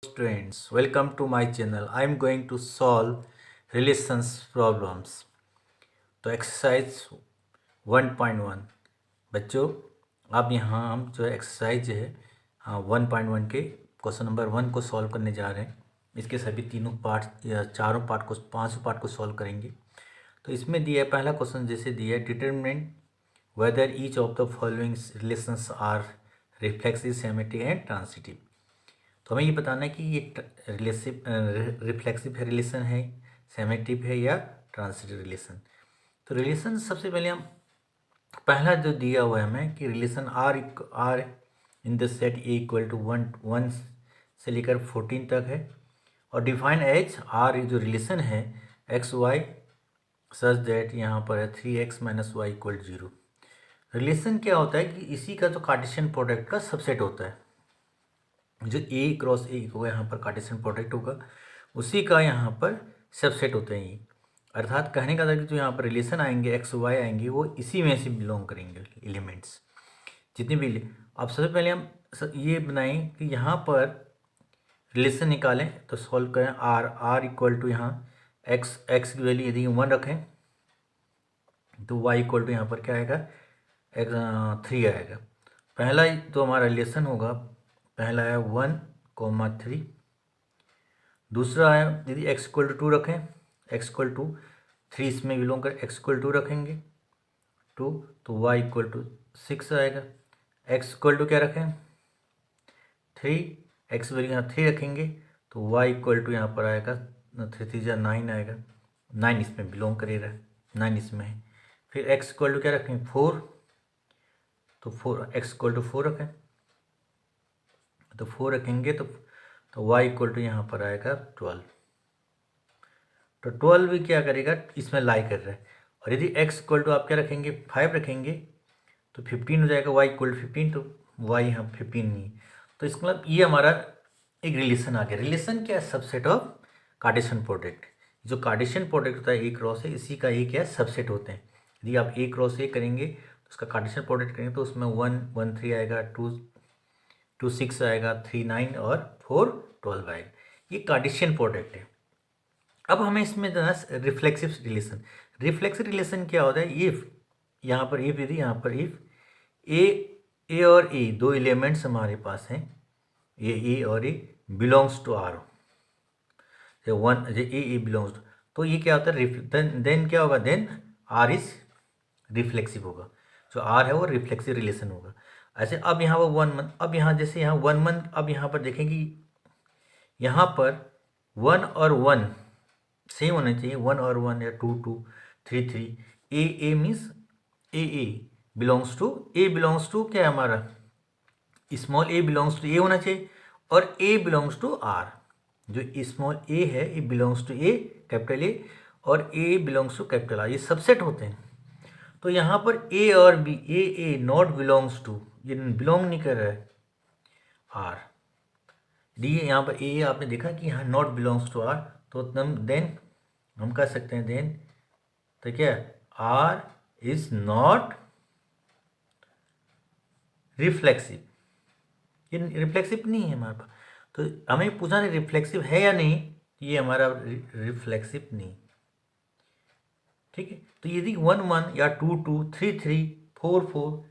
Students, welcome to my channel. I am going to solve relations problems. तो exercise 1.1 बच्चों, अब यहाँ हम जो एक्सरसाइज है 1.1 के क्वेश्चन नंबर 1 को सॉल्व करने जा रहे हैं। इसके सभी तीनों पार्ट या चारों पार्ट को पांचों पार्ट को सॉल्व करेंगे। तो इसमें दिया है पहला क्वेश्चन, जैसे दिया है determinate whether each of the following relations are reflexive, symmetric and transitive. तो हमें ये बताना है कि ये रिफ्लेक्सिव रिलेशन है, सिमेट्रिक है या ट्रांसिटिव रिलेशन। तो रिलेशन सबसे पहले हम पहला जो दिया हुआ है हमें कि relation R in the set A equal to 1 से लेकर 14 तक है, और डिफाइन एज आर जो रिलेशन है एक्स वाई सच दैट यहाँ पर है 3x - y = 0। रिलेशन क्या होता है कि इसी का जो कार्टेशियन प्रोडक्ट का सबसेट होता है। जो ए क्रॉस ए होगा यहाँ पर कार्टेशियन प्रोडक्ट होगा, उसी का यहाँ पर सबसेट होते हैं ये। अर्थात कहने का था कि जो यहाँ पर रिलेशन आएंगे एक्स वाई आएंगे वो इसी में से बिलोंग करेंगे एलिमेंट्स जितने भी। अब सबसे पहले हम ये बनाएं कि यहाँ पर रिलेशन निकालें, तो सॉल्व करें आर इक्वल टू यहाँ एक्स की वैल्यू यदि 1 रखें तो वाई इक्वल टू यहाँ पर क्या आएगा 3 आएगा। पहला तो हमारा रिलेशन होगा, पहला है 1,3। दूसरा है यदि x इक्वल टू 2 रखें, x इक्वल टू 3 इसमें बिलोंग कर, x इक्वल टू रखेंगे 2 तो y इक्वल टू 6 आएगा। x इक्वल टू क्या रखें 3, x वैल्यू यहाँ 3 रखेंगे तो y इक्वल टू यहाँ पर आएगा 3 3 जा 9 आएगा। 9 इसमें बिलोंग करेगा, 9 इसमें है। फिर x इक्वल टू क्या रखें 4, तो 4 x इक्वल टू 4 रखें, तो 4 रखेंगे तो y इक्वल टू यहाँ पर आएगा 12। तो 12 भी क्या करेगा इसमें लाई कर रहा है। और यदि x इक्वल टू आप क्या रखेंगे 5 रखेंगे तो 15 हो जाएगा, y इक्वल टू 15, तो y यहाँ 15 नहीं। तो इसका मतलब ये हमारा एक रिलेशन आ गया। रिलेशन क्या है, सबसेट ऑफ कार्टेशियन प्रोडक्ट। जो कार्टेशियन प्रोडक्ट होता है ए क्रॉस ए, इसी का ये क्या है सबसेट होते हैं। यदि आप ए क्रॉस ए करेंगे तो उसका कार्टेशियन प्रोडक्ट करेंगे तो उसमें 1 1 3 आएगा, 2 6 आएगा, 3 9 और 4 12 आएगा। ये कार्टेशियन प्रोडक्ट है। अब हमें इसमें देना रिफ्लेक्सिव रिलेशन। रिफ्लेक्सिव रिलेशन क्या होता है, इफ यहाँ पर इफ यदि यहाँ पर इफ ए और ए दो एलिमेंट्स हमारे पास हैं, ये ए और ए belongs to R, one A belongs to, तो ये क्या होता है देन क्या होगा, देन आर इज रिफ्लेक्सिव होगा। जो आर है वो रिफ्लेक्सिव रिलेशन होगा। ऐसे अब यहाँ पर 1 मंथ, अब यहाँ जैसे यहाँ 1 मंथ, अब यहाँ पर देखेंगे यहाँ पर 1 और 1 सेम होना चाहिए, 1 और 1 या 2 2 3 3। A means a belongs to क्या है हमारा small a belongs to A होना चाहिए, और ए बिलोंग्स टू आर। जो स्मॉल ए है ये belongs to a capital A, और ए बिलोंग्स टू कैपिटल आर, ये सबसेट होते हैं। तो यहाँ पर ए और B, a not belongs to, ये बिलोंग नहीं कर रहा है आर। डी यहाँ पर ए आपने देखा कि यहाँ नॉट बिलोंग्स टू आर, तो देन हम कह सकते हैं देन तो क्या आर इज नॉट रिफ्लेक्सिव। ये रिफ्लेक्सिव नहीं है हमारे पास, तो हमें पूछना है रिफ्लेक्सिव है या नहीं, ये हमारा रिफ्लेक्सिव नहीं। ठीक है, तो यदि 1 1 या 2 2 3 3 4 4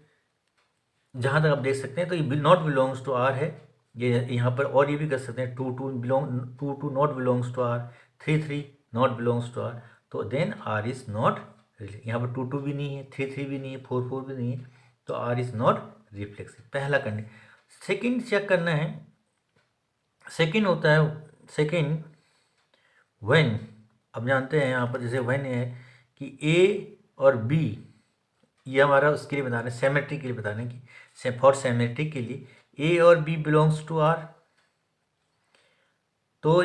जहाँ तक आप देख सकते हैं तो ये नॉट बिलोंग्स टू आर है। ये यहाँ पर और ये भी कर सकते हैं 2 2 not belongs to R, 3 3 not belongs to R, तो देन आर इज नॉट, यहाँ पर 2 2 भी नहीं है, 3 3 भी नहीं है, 4 4 भी नहीं है, तो आर इज नॉट रिफ्लेक्सिव। पहला कंडीशन। सेकंड चेक करना है, सेकंड होता है सेकंड व्हेन, अब जानते हैं यहाँ पर जैसे व्हेन है कि ए और बी, ये हमारा उसके लिए बता रहे हैं सिमेट्री के लिए बता रहे हैं कि फॉर सिमेट्री के लिए ए और बी बिलोंग्स टू आर, तो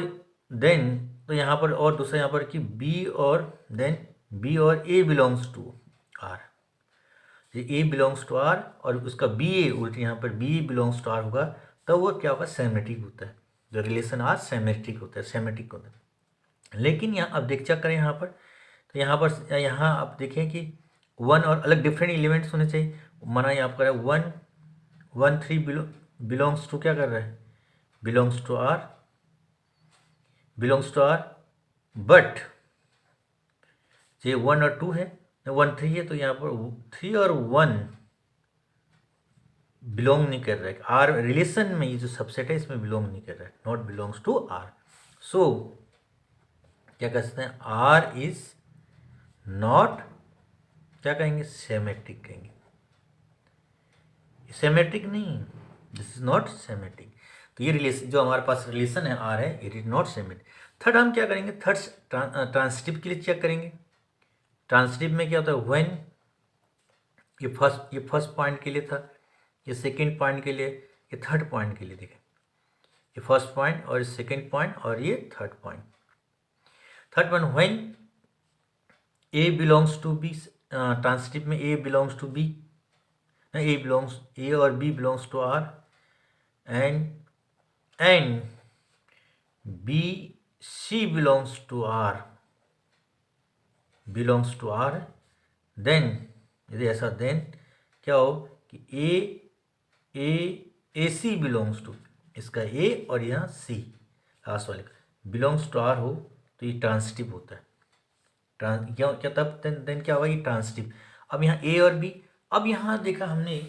देन तो यहाँ पर और दूसरा यहाँ पर कि बी और देन बी और ए belongs to R. A belongs to R और उसका बी ए उल्टी यहाँ पर बी बिलोंग्स टू आर होगा, तो वो क्या होगा सिमेट्रिक होता है। जो रिलेशन आर सिमेट्रिक होता है, सिमेट्रिक होता है। लेकिन यहाँ अब चेक करें यहाँ पर, तो यहाँ आप देखें कि 1 और अलग डिफरेंट एलिमेंट्स होने चाहिए। माना यहाँ पर 1 1 3 बिलोंग्स टू क्या कर रहा है, belongs to R, belongs to R, but ये 1 और 2 है, 1 3 है, तो यहाँ पर 3 और 1 बिलोंग नहीं कर रहा है। आर रिलेशन में ये जो सबसेट है इसमें बिलोंग नहीं कर रहा है, not belongs to R. So क्या कह सकते हैं, आर इज नॉट, क्या कहेंगे, सेमेट्रिक कहेंगे। सेमेट्रिक नहीं, दिस इज नॉट सेमेट्रिक। तो ये रिलेशन जो हमारे पास रिलेशन है आर है, it is not symmetric. Third हम क्या करेंगे, थर्ड ट्रांसिटिव के लिए चेक करेंगे। ट्रांसिटिव में क्या होता है, व्हेन ये फर्स्ट पॉइंट के लिए था, ये सेकंड पॉइंट के लिए, ये थर्ड पॉइंट के लिए। देखें, ये फर्स्ट पॉइंट और सेकंड पॉइंट और ये third point. Third point, when A belongs to B, transitive में A belongs to B, A और B belongs to R, and B C belongs to R, then यदि ऐसा, देन क्या हो कि ए सी बिलोंग्स टू, इसका ए और यहाँ सी लास्ट वाले का बिलोंग्स टू आर हो, तो ये ट्रांसिटिव होता है। क्या तब देन क्या होगा, ये ट्रांसिटिव। अब यहाँ ए और बी, अब यहाँ देखा हमने,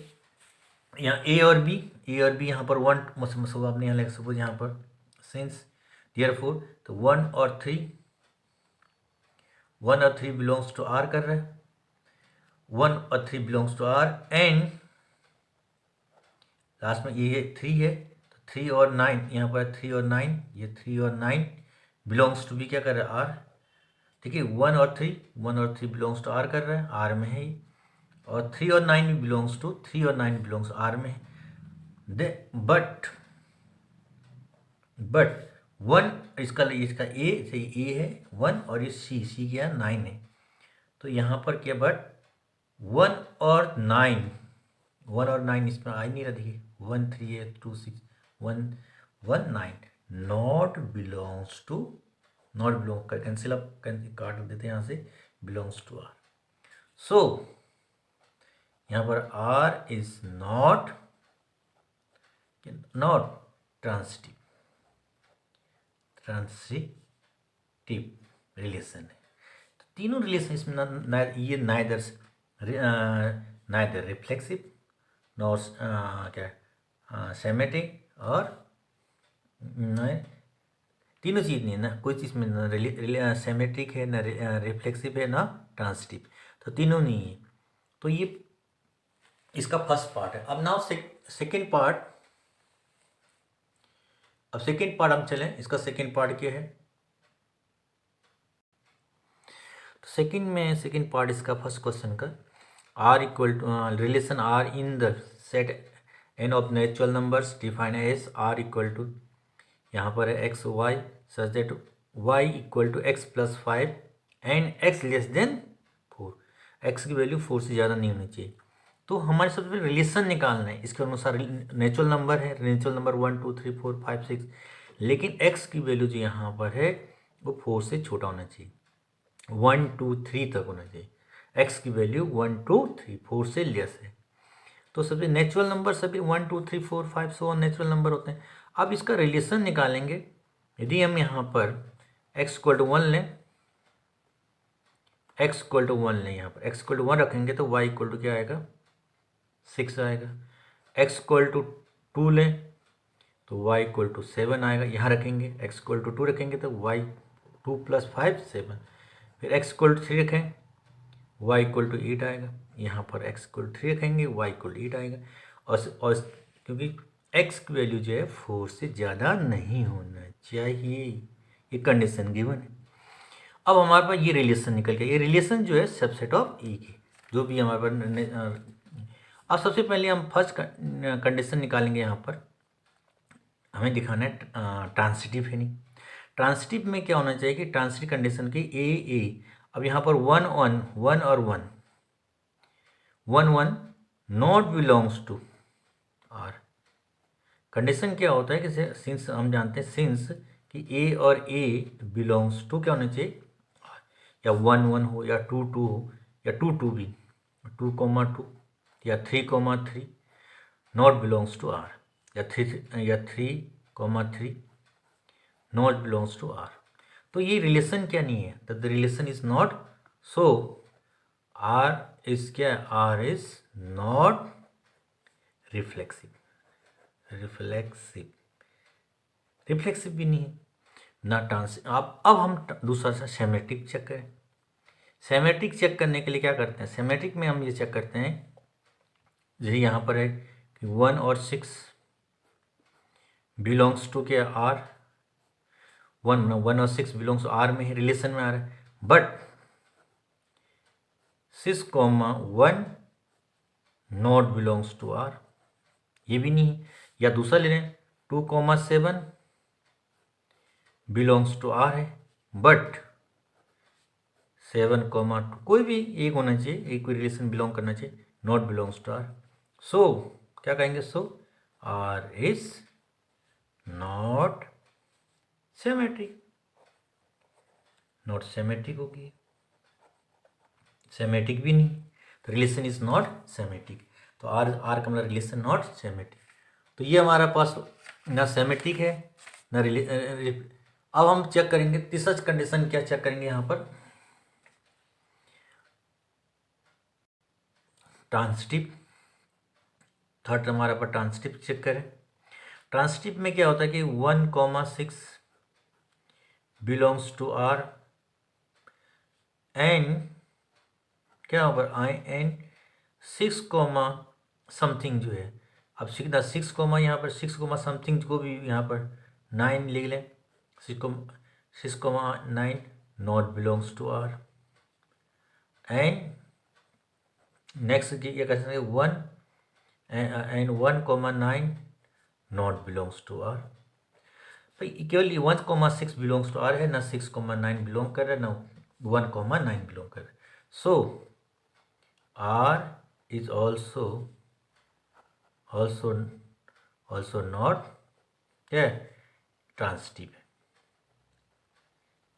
यहाँ ए और बी यहाँ पर 1 आपने यहाँ लेगा, सपोज यहाँ पर सिंस देयरफॉर, तो 1 और 3 बिलोंग्स टू आर कर रहे हैं, 1 और 3 belongs to R, and last में ये 3 है, तो 3 और 9 यहाँ पर 3 और 9, ये 3 और 9 बिलोंग्स टू भी क्या कर रहा है, आर। देखिए 1 और 3 बिलोंग्स टू आर कर रहा है, आर में है, और 3 और 9 भी बिलोंग्स टू, 3 और 9 बिलोंग्स आर में है। बट 1 इसका ए है 1, और ये सी क्या है 9 है, तो यहाँ पर क्या, बट 1 और 9 इसमें आ ही नहीं रहा। देखिए 1 3 है, 2 6, 1 9 not belongs to, not belong कर कैंसिल, अप काट देते हैं यहाँ से, बिलोंग्स टू आर। सो यहाँ पर R is not transitive relation है। तो तीनों रिलेशन इसमें ये नाइदर रिफ्लेक्सिव नॉर क्या सेमेटिक, और तीनों चीज़ नहीं है ना, कोई चीज़ में ना सेमेट्रिक है, ना रिफ्लेक्सिव है, ना ट्रांसिटिव, तो तीनों नहीं है। तो ये इसका फर्स्ट पार्ट है। अब नाउ सेकेंड पार्ट, अब सेकेंड पार्ट हम चलें, इसका सेकेंड पार्ट क्या है, तो सेकेंड पार्ट इसका फर्स्ट क्वेश्चन का, R equal to relation R in the set N of natural numbers define as R equal to, यहाँ पर है x y such that y equal to x plus 5 and x less than 4, x की value 4 से ज़्यादा नहीं होनी चाहिए। तो हमारे सबसे पहले रिलेशन निकालना है, इसके अनुसार नेचुरल नंबर है, नेचुरल नंबर 1 2 3 4 5 6, लेकिन एक्स की वैल्यू जो यहाँ पर है वो 4 से छोटा होना चाहिए, 1 2 3 तक होना चाहिए। एक्स की वैल्यू 1 2 3 4 से लेस है। तो सभी नेचुरल नंबर सभी 1 2 3 4 5 सो नेचुरल नंबर होते हैं। अब इसका रिलेशन निकालेंगे। यदि हम यहाँ पर x इक्वल टू 1 लें, x इक्वल टू 1 लें, यहाँ पर x इक्वल टू 1 रखेंगे तो y इक्वल टू क्या आएगा 6 आएगा। x इक्वल टू 2 लें तो y इक्वल टू 7 आएगा, यहाँ रखेंगे। x इक्वल टू 2 रखेंगे तो y 2 प्लस 5 7। फिर x इक्वल टू 3 रखें, y इक्वल टू 8 आएगा, यहाँ पर x इक्वल टू 3 रखेंगे, y इक्वल टू 8 आएगा। और क्योंकि x की वैल्यू जो है 4 से ज़्यादा नहीं होना चाहिए, ये कंडीशन गिवन है। अब हमारे पास ये रिलेशन निकल गया, ये रिलेशन जो है सबसेट ऑफ ई की, जो भी हमारे पास। अब सबसे पहले हम फर्स्ट कंडीशन निकालेंगे। यहाँ पर हमें दिखाना है ट्रांसिटिव है नहीं। ट्रांसिटिव में क्या होना चाहिए कि ट्रांसिटिव कंडीशन की ए। अब यहाँ पर 1 और 1 not belongs to R. Condition क्या होता है कि सिंस हम जानते हैं सिंस कि ए और ए बिलोंग्स टू क्या होना चाहिए, या 1 1 हो, या 2 2 हो, या 2 2 भी, 2 2 या 3 3 नॉट बिलोंग्स टू आर, या 3 3 नॉट बिलोंग्स टू आर। तो ये रिलेशन क्या नहीं है, the relation is not, so R is क्या, R is not reflexive, reflexive, reflexive भी नहीं है ना ट्रांस। अब हम दूसरा सा सेमेट्रिक चेक करें। सेमेट्रिक चेक करने के लिए क्या करते हैं, सेमेट्रिक में हम ये चेक करते हैं, जैसे यहाँ पर है कि 1 और 6 बिलोंग्स टू क्या, आर, 1 और 6 बिलोंग्स आर में ही, रिलेशन में आ रहा है, but 6,1 not belongs to R, ये भी नहीं है। या दूसरा ले लें, 2,7 बिलोंग्स टू आर है, बट 7,2 कोई भी एक होना चाहिए, एक कोई रिलेशन बिलोंग करना चाहिए, not belongs to R. So क्या कहेंगे, so R is not symmetric, not symmetric होगी, सेमेट्रिक भी नहीं, तो रिलेशन इज नॉट सेमेट्रिक। तो आर का मतलब रिलेशन नॉट सेमेट्रिक। तो ये हमारा पास ना सेमेट्रिक है ना अब हम चेक करेंगे तीसरा कंडीशन, क्या चेक करेंगे यहाँ पर, ट्रांसिटिव। थर्ड हमारा पर ट्रांसिटिव चेक करें। ट्रांसिटिव में क्या होता है कि 1,6 बिलोंग्स टू आर एंड क्या होगा, आई एंड 6 समथिंग जो है, अब सीखना 6 यहाँ पर 6 समथिंग को भी यहाँ पर 9 लिख लें, 6,9 not belongs to R, and next क्या कर सकते हैं, 1 and 1,9 not belongs to R. भाई केवल 1,6 बिलोंग्स टू आर है, ना 6,9 बिलोंग कर रहा है, ना 1,9 बिलोंग कर रहा है। सो आर इज ऑल्सो नॉट क्या, ट्रांसिटिव है,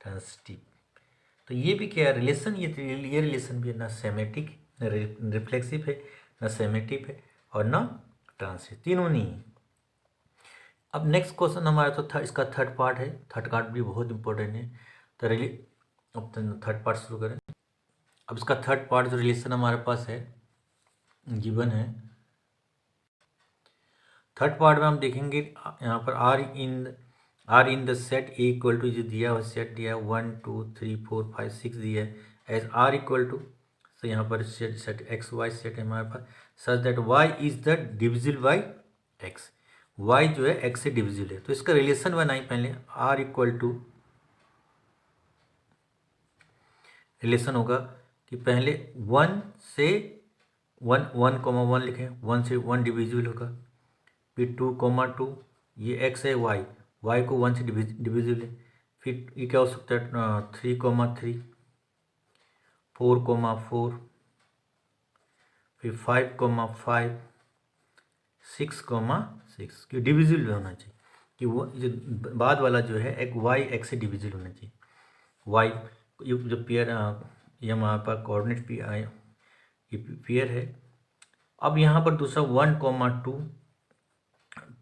ट्रांसिटिव। तो ये भी क्या है, रिलेशन, ये रिलेशन भी है ना सेमेटिक, ना रिफ्लेक्सिव है, ना सेमेटिव है, और ना ट्रांसिटिव, तीनों नहीं है। अब नेक्स्ट क्वेश्चन हमारा तो इसका थर्ड पार्ट है, थर्ड पार्ट भी बहुत इंपॉर्टेंट है। तो अब थर्ड पार्ट शुरू करें। अब इसका थर्ड पार्ट जो रिलेशन हमारे पास है गिवन है, थर्ड पार्ट में हम देखेंगे यहाँ पर R in the set A equal to, जो दिया हुआ सेट दिया है 1 2 3 4 5 6 दिया है, एज आर इक्वल टू, तो यहाँ पर सेट एक्स वाई सेट है हमारे पास, such that Y is the divisible by X, Y जो है एक्स से डिविजिबल है। तो इसका रिलेशन बनाई पहले, आर इक्वल टू, रिलेशन होगा कि पहले 1 से 1,1 लिखें, 1 से 1 डिविजिबल होगा, फिर 2,2, ये एक्स है, वाई को 1 से डिविजिबल है, फिर ये क्या हो सकता है 3,3, 4,4, फिर 5,5, 6,6, कि डिविजिबल होना चाहिए, कि वो जो बाद वाला जो है एक वाई एक्स से डिविजिबल होना चाहिए, वाई ये जो पेयर, ये हमारे पास कोऑर्डिनेट ये पेयर है। अब यहाँ पर दूसरा 1,2,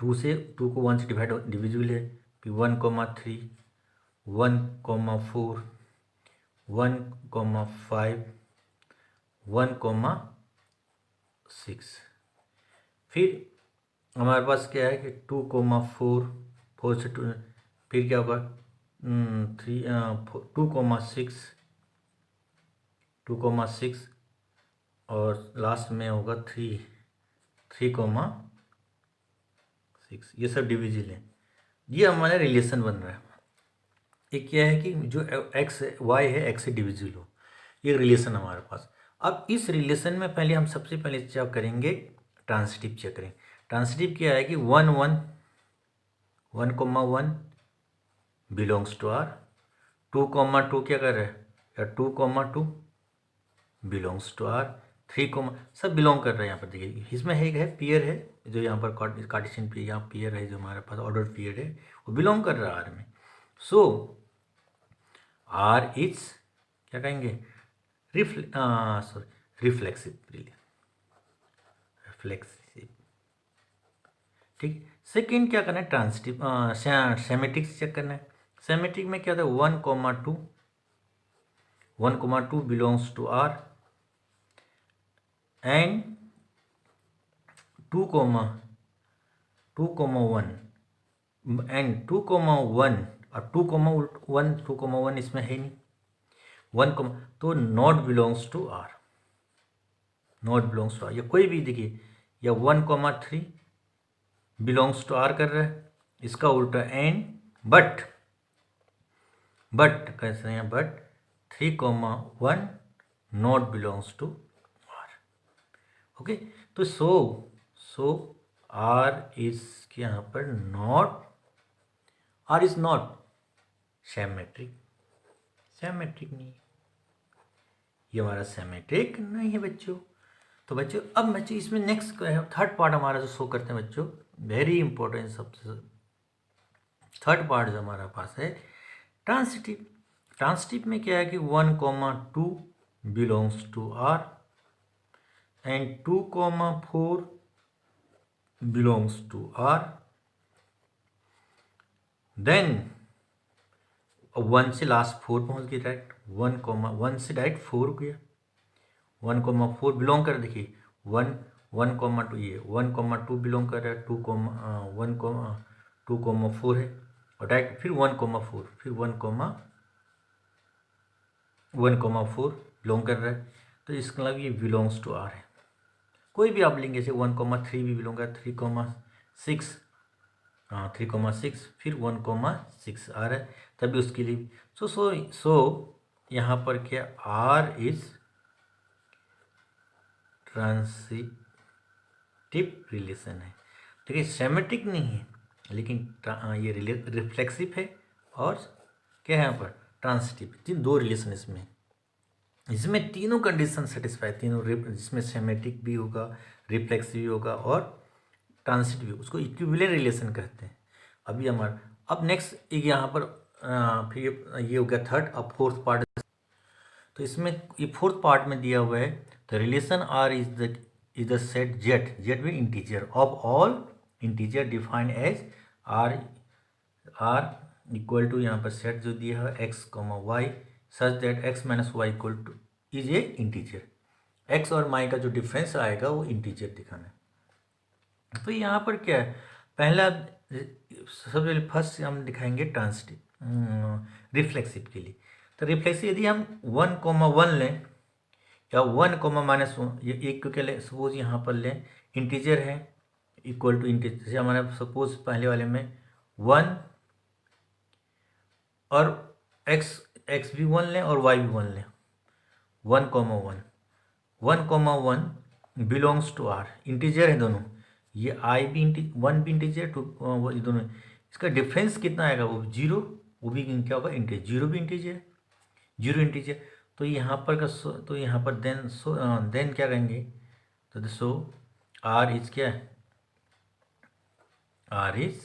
2 से 2 को 1 से डिविजिबल है, फिर 1,3, 1,4, 1,5, 1,6, फिर हमारे पास क्या है कि 2,4, 4 से 2, फिर क्या होगा 2,6, 2,6, और लास्ट में होगा 3,6, ये सब डिविजिबल है। ये हमारा रिलेशन बन रहा है। एक क्या है कि जो एक्स वाई है एक्स से डिविजिबल हो, ये रिलेशन हमारे पास। अब इस रिलेशन में पहले हम सबसे पहले चेक करेंगे, ट्रांसिटिव चेक करें। ट्रांसिटिव क्या है कि 1,1 बिलोंग्स टू आर, 2,2 क्या कर रहा है, या 2,2 बिलोंग्स टू आर, 3, सब बिलोंग कर रहे हैं। यहाँ पर देखिए इसमें है पेयर है, जो यहाँ पर कार्टेशियन पेयर, यहाँ पेयर है जो हमारे पास ऑर्डर पेयर है, वो बिलोंग कर रहा है आर में। सो आर इज क्या कहेंगे, रिफ्लेक्सिव, रिफ्लेक्सिव। ठीक, सेकेंड क्या करना है, ट्रांसिटिव सेमेटिक्स चेक करना है। सिमेट्रिक में क्या था, 1,2 1,2 belongs to R and 2,1 and 2,1 और 2,1 इसमें है नहीं, 1, तो not belongs to R, not belongs to R, या कोई भी देखिए, या 1,3 बिलोंग्स टू आर कर रहा है, इसका उल्टा एंड बट कैसे हैं, but 3,1 not belongs to R. Okay, तो सो आर इज यहाँ पर not, R is not symmetric, symmetric नहीं है, ये हमारा सिमेट्रिक नहीं है बच्चों। तो बच्चों अब बच्चों इसमें नेक्स्ट थर्ड पार्ट हमारा जो शो करते हैं बच्चों, वेरी इंपॉर्टेंट, सबसे थर्ड पार्ट जो हमारा पास है ट्रांसिटिव। ट्रांसिटिव में क्या है कि 1,2 belongs to R and 2,4 belongs to R, then 1 से लास्ट 4 पहुंच गया डायरेक्ट, 1 से डायरेक्ट 4 गया, 1,4 बिलोंग कर, देखिए 1,2 ये 1,2 बिलोंग कर रहा है, 2,4 है, और डायरेक्ट फिर 1,4 फिर 1,4 बिलोंग कर रहा है, तो इसका मतलब ये बिलोंग्स टू आर है। कोई भी आप लेंगे जैसे 1,3 भी बिलोंग कर, 3,6 3,6 फिर 1,6 आ रहा है, तभी उसके लिए सो यहाँ पर क्या, आर इज ट्रांसिटिव रिलेशन है, ठीक है, सिमेट्रिक नहीं है, लेकिन ये रिफ्लेक्सिव है, और क्या है यहाँ पर ट्रांसिटिव, दो रिलेशन इसमें तीनों कंडीशन सेटिस्फाई, तीनों जिसमें सिमेट्रिक भी होगा, रिफ्लेक्सिव भी होगा और ट्रांसिटिव भी, उसको इक्विवेलेंट रिलेशन कहते हैं। अभी हमारा अब नेक्स्ट एक यहाँ पर फिर ये हो गया थर्ड, अब फोर्थ पार्ट, तो इसमें ये फोर्थ पार्ट में दिया हुआ है, the relation R is the set Z भी integer of all integer defined as R equal to, यहाँ पर सेट जो दिया है x, y such that x minus Y equal to is a integer, x और y का जो difference आएगा वो इंटीजर दिखाना है। तो यहाँ पर क्या है, पहला सबसे पहले फर्स्ट हम दिखाएंगे ट्रांसिटिव रिफ्लेक्सिव के लिए। तो रिफ्लेक्सिव यदि हम 1,1 लें या 1,-1, ये एक को क्या लें, सपोज यहाँ पर लें इंटीजर है इक्वल टू इंटीजर, जैसे हमारे सपोज पहले वाले में 1 और x भी 1 लें और y भी 1 लें, 1,1 बिलोंग्स टू आर, इंटीजर है दोनों, ये i भी 1 भी इंटीजर, ये दोनों, इसका डिफरेंस कितना आएगा, वो 0, वो भी क्या होगा इंटीजर, 0 भी इंटीजर, 0 इंटीजर, तो यहाँ पर का तो यहाँ पर देन क्या करेंगे, तो सो आर इज क्या है, आर इज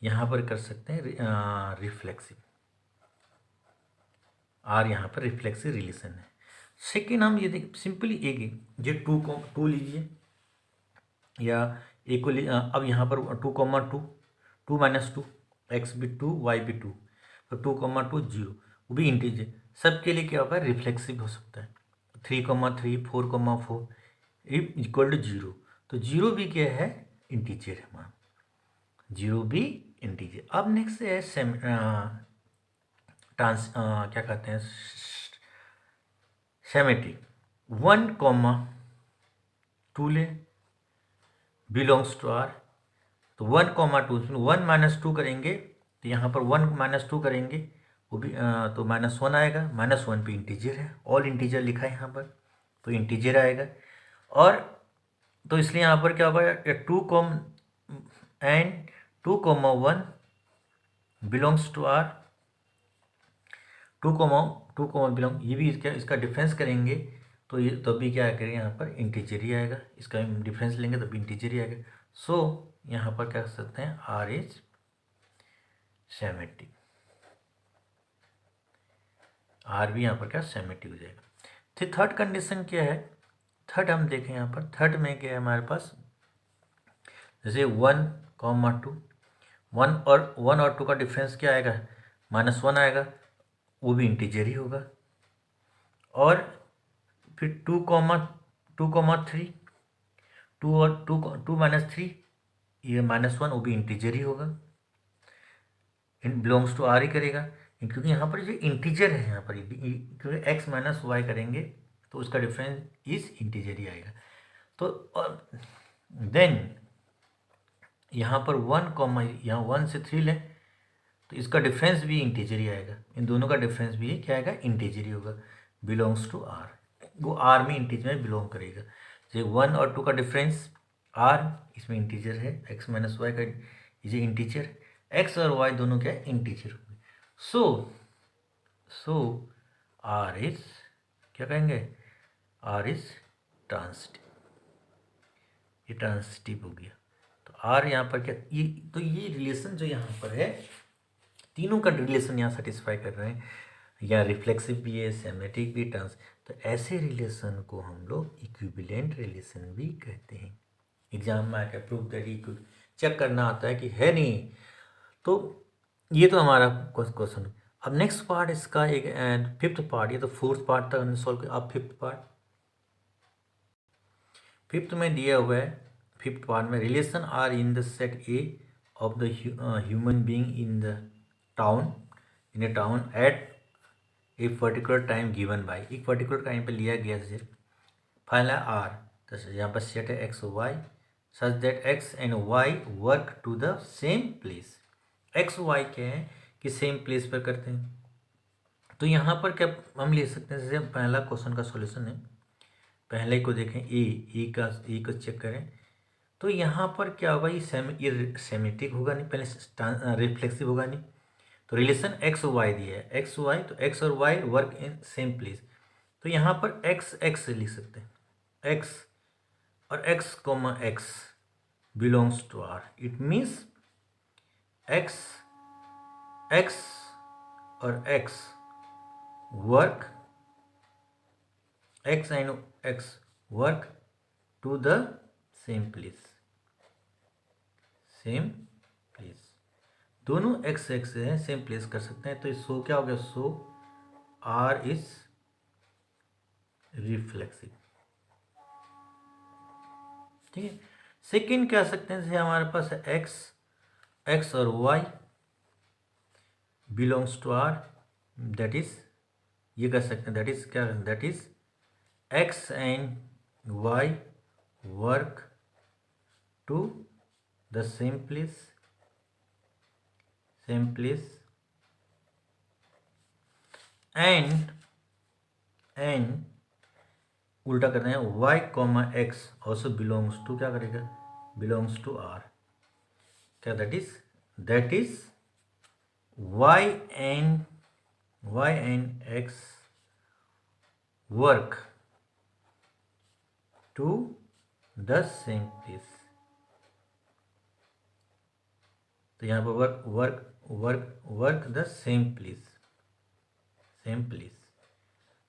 यहाँ पर कर सकते हैं रिफ्लेक्सिव, आर यहाँ पर रिफ्लेक्सिव रिलेशन है। सेकेंड हम ये देख सिंपली एक ये 2 लीजिए या एक को अब यहाँ पर 2,2 2 माइनस 2, एक्स भी 2 वाई भी 2, तो 2,2 0, वो भी इंटीजर, सबके लिए क्या होगा रिफ्लेक्सिव हो सकता है, 3,3 4,4 इक्वल टू 0, तो 0 भी क्या है इंटीजर है हमारा, 0 भी इंटीजर। अब नेक्स्ट है क्या कहते हैं सिमेट्रिक, 1,2 ले बिलोंग्स टू आर, तो 1,2 1 माइनस 2 करेंगे, तो यहाँ पर 1 माइनस 2 करेंगे वो भी तो -1 आएगा, -1 भी इंटीजर है, ऑल इंटीजर लिखा है यहाँ पर, तो इंटीजर आएगा, और तो इसलिए यहाँ पर क्या होगा 2,1 बिलोंग्स टू आर, 2,1 बिलोंग, ये भी इसका डिफरेंस करेंगे, तो ये भी क्या करेंगे यहाँ पर इंटीजर ही आएगा, इसका डिफरेंस लेंगे तो भी इंटीजर ही आएगा। सो यहाँ पर क्या कर सकते हैं, आर इज सिमेट्रिक, आर भी यहाँ पर क्या सिमेट्रिक हो जाएगा। फिर थर्ड कंडीशन क्या है, थर्ड हम देखें यहाँ पर, थर्ड में क्या है हमारे पास, जैसे 1,2 1 और 2 का डिफरेंस क्या आएगा -1 आएगा, वो भी इंटीजर ही होगा। और फिर 2,3, 2 और 2 माइनस 3, ये -1, वो भी इंटीजर ही होगा, बिलोंग्स टू आर ही करेगा, क्योंकि यहाँ पर जो इंटीजर है, यहाँ पर क्योंकि x माइनस वाई करेंगे तो उसका डिफरेंस इस इंटीजर ही आएगा। तो देन यहाँ पर 1 कॉमा, यहाँ 1 से 3 लें तो इसका डिफरेंस भी इंटीजर ही आएगा, इन दोनों का डिफरेंस भी क्या आएगा, इंटीजर ही होगा, बिलोंग्स टू आर, वो आर में इंटीजर में बिलोंग करेगा। जैसे 1 और 2 का डिफरेंस आर, इसमें इंटीजर है, x माइनस वाई का ये इंटीजर, x और y दोनों क्या है, इंटीजर होंगे। सो आर इज, क्या कहेंगे, आर इज ट्रांसिटिव, ये ट्रांसिटिव हो गया। तो आर यहाँ पर क्या, ये रिलेशन जो यहाँ पर है, तीनों का रिलेशन यहाँ सेटिस्फाई कर रहे हैं, या रिफ्लेक्सिव भी है, सेमेट्रिक भी, ट्रांस, तो ऐसे रिलेशन को हम लोग इक्विवेलेंट रिलेशन भी कहते हैं। एग्जाम में आकर प्रूव दैट चेक करना आता है कि है नहीं। तो ये तो हमारा क्वेश्चन। अब नेक्स्ट पार्ट इसका एक फिफ्थ पार्ट, ये तो फोर्थ पार्ट था हमने सॉल्व किया। अब फिफ्थ में दिया हुआ है, फिफ्थ पार्ट में relation R in the set A of the human being in a town at a particular time given by, एक पर्टिकुलर टाइम पे लिया गया सिर्फ, फाइनल आर, तो यहाँ पर सेट है x y such that x and y work to the same place. X y क्या है कि सेम प्लेस पर करते हैं। तो यहाँ पर क्या हम ले सकते हैं, जैसे पहला क्वेश्चन का सॉल्यूशन है, पहले को देखें, ए को चेक करें, तो यहाँ पर क्या होगा, ये सेमेट्रिक होगा नहीं, पहले रिफ्लेक्सिव होगा नहीं। तो रिलेशन एक्स वाई दिया है, एक्स वाई, तो एक्स और Y work in same place, तो यहाँ पर एक्स लिख सकते हैं, एक्स और X comma X belongs to R, it means X और X work, X and x work to the same place, दोनों एक्स है, सेम प्लेस कर सकते हैं। तो सो क्या हो गया, सो आर इज रिफ्लेक्सिव, ठीक है। सेकेंड क्या सकते हैं, जैसे हमारे पास है एक्स और y belongs to R, that is, ये कर सकते हैं, दैट इज क्या, that is x and y work to the same place and उल्टा करते हैं, y comma x also belongs to, क्या करेगा, बिलोंग्स टू आर, क्या, that is y and x work to the same place. तो यहाँ पर वर्क द सेम प्लेस,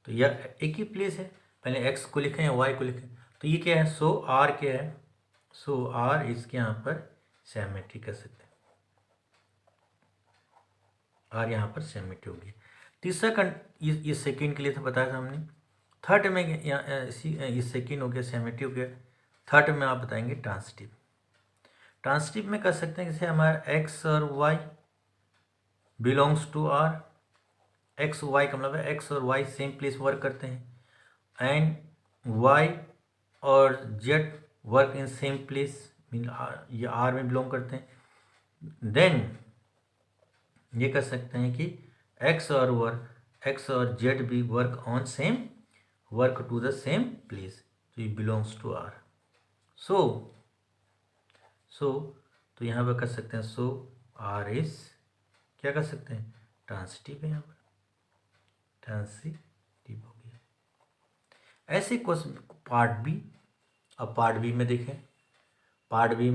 तो यह एक ही प्लेस है, पहले एक्स को लिखें या वाई को लिखें, तो ये क्या है, सो आर क्या है, सो आर इसके यहाँ पर सेमेट्री कर सकते हैं, आर यहाँ पर सेमेट्री होगी। तीसरा ये सेकेंड के लिए था, बताया था हमने। थर्ड में ये सेकेंड हो गया, सेमेट्री हो गया। थर्ड में आप बताएंगे ट्रांसिटिव में कर सकते हैं, जैसे हमारा एक्स और y belongs to R, x y का मतलब है एक्स और वाई सेम प्लेस वर्क करते हैं, एंड वाई और Z work in same place, ये आर में बिलोंग करते हैं। देन ये कर सकते हैं कि एक्स और जेड भी work to the same place, तो ये बिलोंग्स टू आर। सो तो यहाँ पर कर सकते हैं, सो आर इज, क्या कर सकते हैं, ट्रांसिटिव है, यहाँ पर ट्रांसिटिव हो गया। ऐसे क्वेश्चन पार्ट बी, अब पार्ट बी में देखें, पार्ट बी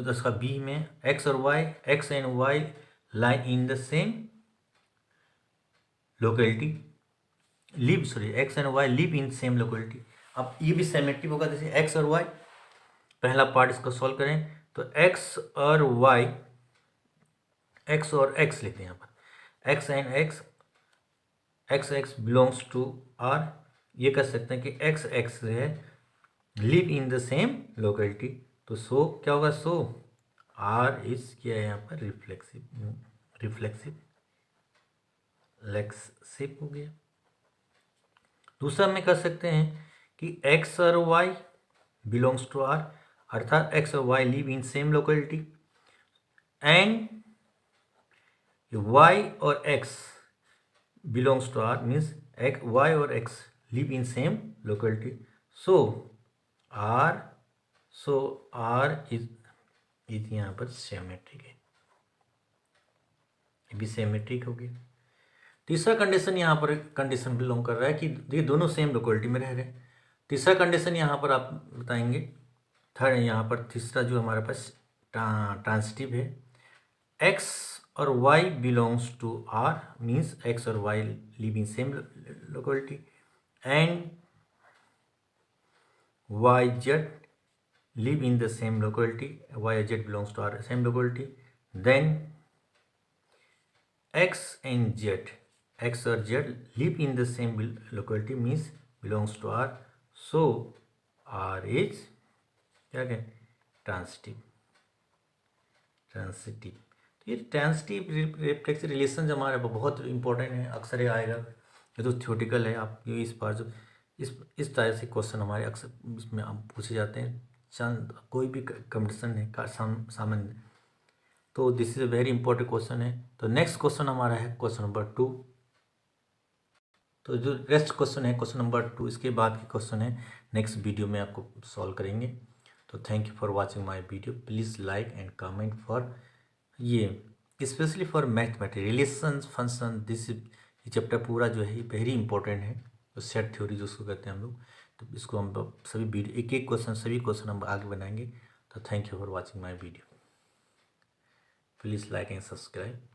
उसका बी में x and y line in the same locality, x and y live in same locality. अब ये भी सेमेट्रिक होगा, जैसे एक्स और वाई, पहला पार्ट इसको सॉल्व करें, तो x और y, x और x लेते हैं यहाँ पर, x and x belongs to r। ये कर सकते हैं कि x है live in the same locality. तो सो क्या होगा, सो r इज क्या है यहाँ पर, रिफ्लेक्सिव लेक्सिव हो गया। दूसरा में कर सकते हैं कि x और y बिलोंग्स टू r, अर्थात x और y live in same locality, and y और x belongs to r means y और x live in same locality. So r is यहाँ पर सिमेट्रिक है, ये भी सिमेट्रिक हो गया। तीसरा कंडीशन यहाँ पर कंडीशन बिलोंग कर रहा है कि ये दोनों सेम लोकेलिटी में रह रहे हैं। तीसरा कंडीशन यहाँ पर आप बताएंगे, थर्ड यहाँ पर तीसरा जो हमारे पास ट्रांसिटिव है, x और y belongs to r means x और y live in same locality, and y z live in the same locality, y z belongs to our same locality, then x and z, x or z live in the same locality means belongs to r, so r is क्या कहें, transitive. तो ये transitive reflexive relation हमारे बहुत important है, अक्सर ये आएगा, ये तो थ्योरेटिकल है। आप ये इस बार जो इस तरह से क्वेश्चन हमारे अक्सर इसमें हम पूछे जाते हैं, चंद कोई भी कंपटीशन है का सामान्य। तो this is a very important question है। तो नेक्स्ट क्वेश्चन हमारा है क्वेश्चन नंबर 2। तो जो नेक्स्ट क्वेश्चन है क्वेश्चन नंबर 2, इसके बाद के क्वेश्चन है नेक्स्ट वीडियो में आपको सॉल्व करेंगे। तो thank you for watching my video, please like and comment for ये specially for mathematics relation function. This ये चैप्टर पूरा जो है वेरी इंपॉर्टेंट है, तो सेट थ्योरी जो उसको कहते हैं हम लोग। तो इसको हम सभी वीडियो एक एक क्वेश्चन सभी क्वेश्चन हम आगे बनाएंगे। तो thank you for watching my video, please like and subscribe.